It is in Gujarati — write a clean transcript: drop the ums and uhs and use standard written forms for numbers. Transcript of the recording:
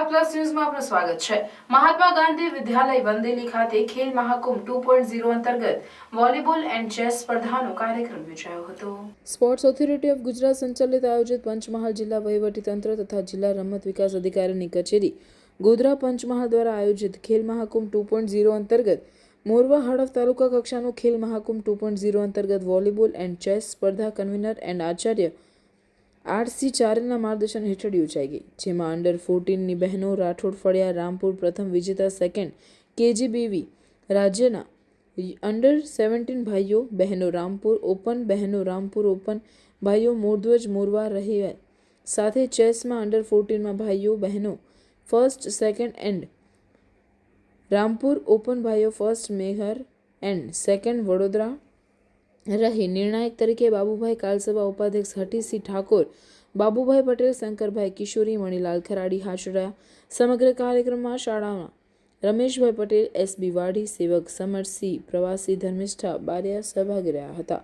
પ્લસ ન્યૂઝમાં આપનું સ્વાગત છે। મહાત્મા ગાંધી વિદ્યાલય વંદેલી ખાતે ખેલ મહાકુંભ 2.0 અંતર્ગત વોલીબોલ એન્ડ ચેસ સ્પર્ધાનો કાર્યક્રમ યોજાયો હતો। સ્પોર્ટ્સ ઓથોરિટી ઓફ ગુજરાત સંચાલિત આયોજિત પંચમહાલ જિલ્લા વહીવટીતંત્ર તથા જિલ્લા રમત વિકાસ અધિકારીની કચેરી ગોધરા પંચમહાલ દ્વારા આયોજિત ખેલ મહાકુંભ 2.0 અંતર્ગત મોરવા હડફ તાલુકા કક્ષાનો ખેલ મહાકુંભ 2.0 અંતર્ગત વોલીબોલ એન્ડ ચેસ સ્પર્ધા કન્વીનર એન્ડ આચાર્ય આરસી ચારેલના માર્ગદર્શન હેઠળ યોજાઈ ગઈ, જેમાં અંડર 14ની બહેનો રાઠોડ ફળિયા રામપુર પ્રથમ વિજેતા, સેકન્ડ કેજીબીવી રાજ્યના અંડર 17 ભાઈઓ બહેનો રામપુર ઓપન ભાઈઓ મોરધ્વજ મોરવા રહ્યા। સાથે ચેસમાં અંડર 14માં ભાઈઓ બહેનો first second and Rampur open ભાઈઓ first Mehar and second Vadodara રહી। નિર્ણાયક તરીકે બાબુભાઈ કાલસભા, ઉપાધ્યક્ષ હઠીસિંહ ઠાકોર, બાબુભાઈ પટેલ, શંકરભાઈ કિશોરી, મણીલાલ ખરાડી હાજર રહ્યા। સમગ્ર કાર્યક્રમમાં શાળાના રમેશભાઈ પટેલ, એસબી વાઢી, સેવક સમરસિંહ, પ્રવાસી ધર્મિષ્ઠા બારિયા સહભાગી રહ્યા હતા।